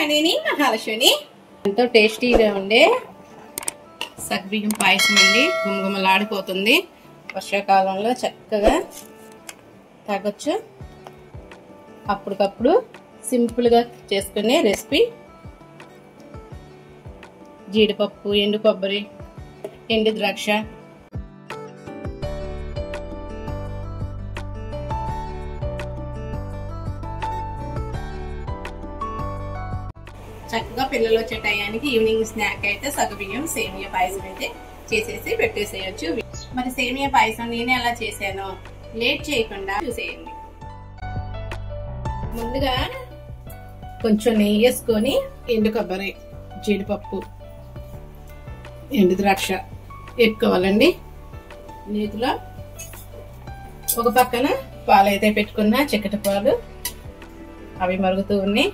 మణిని మహాలక్ష్మిని. ఎంతో టేస్టీగా ఉండే సగ్గుబియ్యం పాయసం అండి. గుమగుమలాడిపోతుంది. వర్షాకాలంలో చక్కగా తాగొచ్చు. అప్పటికప్పుడు సింపుల్గా చేసుకునే రెసిపీ. జీడిపప్పు, ఎండు కొబ్బరి, ఎండు ద్రాక్ష, చక్కగా పిల్లలు వచ్చే టయానికి ఈవినింగ్ స్నాక్ అయితే సగ్గుబియ్యం సేమియా పాయసం అయితే చేసేసి పెట్టేసేయచ్చు. మరి సేమియా పాయసం నేను ఎలా చేశానో లేట్ చేయకుండా చూసేయండి. ముందుగా కొంచెం నెయ్యి వేసుకొని ఎండు కొబ్బరి, జీడిపప్పు, ఎండు ద్రాక్ష వేసుకోవాలండి. నీటిలో ఒక పక్కన పాలు అయితే పెట్టుకున్నా, చిక్కటి పాలు, అవి మరుగుతూ ఉన్నాయి.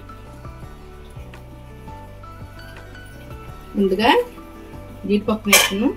ముందుగా జీడిపప్పు వేసుకున్నాం.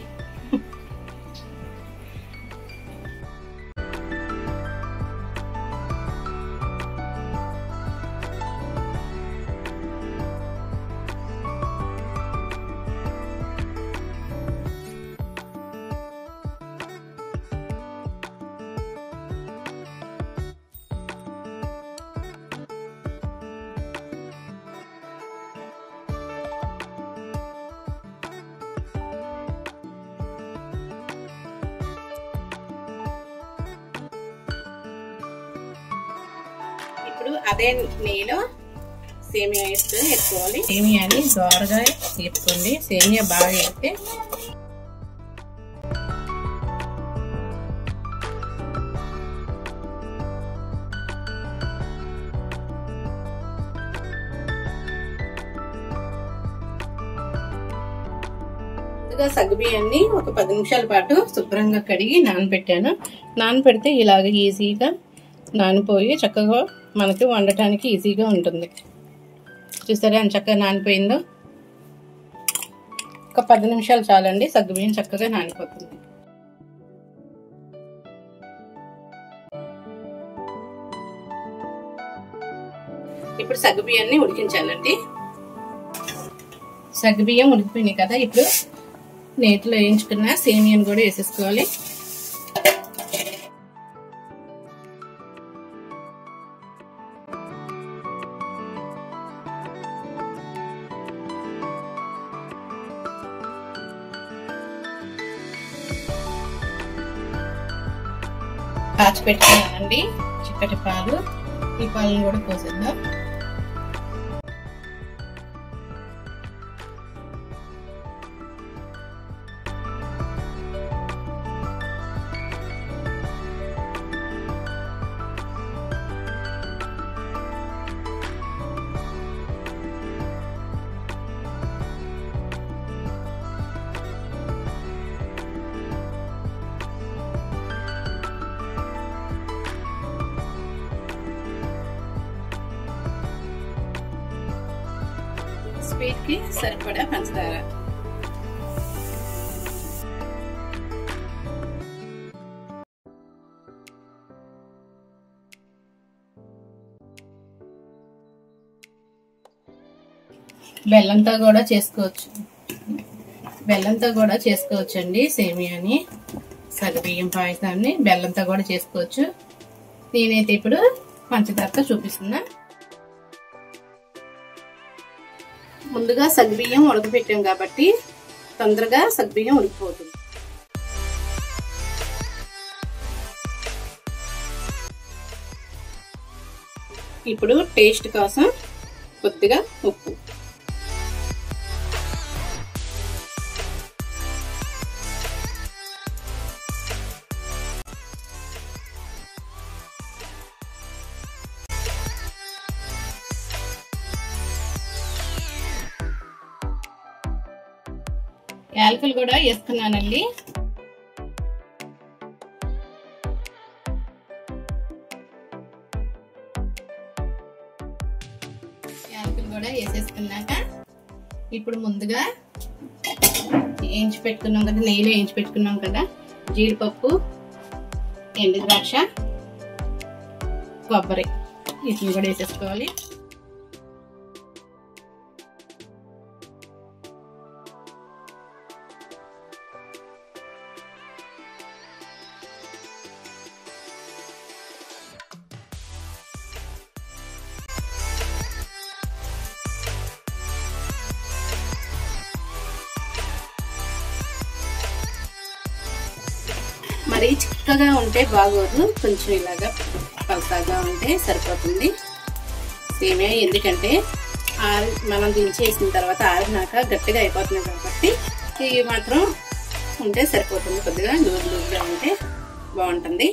ఇప్పుడు అదే నెయ్యిలో సేమియా వేసుకొని వేసుకోవాలి. సేమియాని దోరగా వేసుకోండి. సేమియా బాగా వేస్తే సగ్గుబియ్యాన్ని ఒక 10 నిమిషాల పాటు శుభ్రంగా కడిగి నానబెట్టాను. నానబెడితే ఇలాగ ఈజీగా నానిపోయి చక్కగా మనకి వండటానికి ఈజీగా ఉంటుంది. చూసారా ఎంత చక్కగా నానిపోయిందో. ఒక 10 నిమిషాలు చాలండి, సగ్గుబియ్యం చక్కగా నానిపోతుంది. ఇప్పుడు సగ్గుబియ్యాన్ని ఉడికించాలండి. సగ్గుబియ్యం ఉడికిపోయినాయి కదా, ఇప్పుడు నేతిలో వేయించుకున్న సేమియాని కూడా వేసేసుకోవాలి. కాచి పెట్టుకున్నానండి చిక్కటి పాలు. ఈ పాలను కూడా పోసేద్దాం. స్వీట్ కి సరిపడా పంచదార, బెల్లంతో కూడా చేసుకోవచ్చు. బెల్లంతో కూడా చేసుకోవచ్చు అండి సేమియాని. సగ్గుబియ్యం పాయసాన్ని బెల్లంతో కూడా చేసుకోవచ్చు. నేనైతే ఇప్పుడు పంచదారతో చూపిస్తున్నా. ముందుగా సగ్గుబియ్యం ఉడకబెట్టాం కాబట్టి తొందరగా సగ్గుబియ్యం ఉడికిపోతుంది. ఇప్పుడు టేస్ట్ కోసం కొద్దిగా ఉప్పు, యాలకులు కూడా వేసుకున్నానండి. యాలకులు కూడా వేసేసుకున్నాక ఇప్పుడు ముందుగా వేయించి పెట్టుకున్నాం కదా, నెయ్యిలో వేయించి పెట్టుకున్నాం కదా, జీడిపప్పు, ఎండు ద్రాక్ష, కొబ్బరి వీటిని కూడా వేసేసుకోవాలి. మరీ చిక్కగా ఉంటే బాగోదు, కొంచెం ఇలాగా పలసాగా ఉంటే సరిపోతుంది సేమియా. ఎందుకంటే మనం దించేసిన తర్వాత ఆరినాక గట్టిగా అయిపోతుంది కాబట్టి ఇవి మాత్రం ఉంటే సరిపోతుంది, కొద్దిగా లూజ్గా ఉంటే బాగుంటుంది.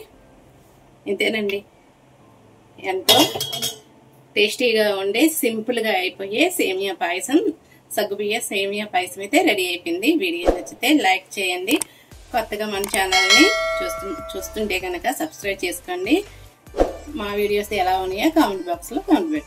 ఇంతేనండి, ఎంతో టేస్టీగా ఉండే సింపుల్గా అయిపోయే సేమియా పాయసం, సగ్గుబియ్య సేమియా పాయసం అయితే రెడీ అయిపోయింది. వీడియో నచ్చితే లైక్ చేయండి. కొత్తగా మన ఛానల్ని చూస్తుంటే కనుక సబ్స్క్రైబ్ చేసుకోండి. మా వీడియోస్ ఎలా ఉన్నాయో కామెంట్ బాక్స్లో కామెంట్ పెట్టండి.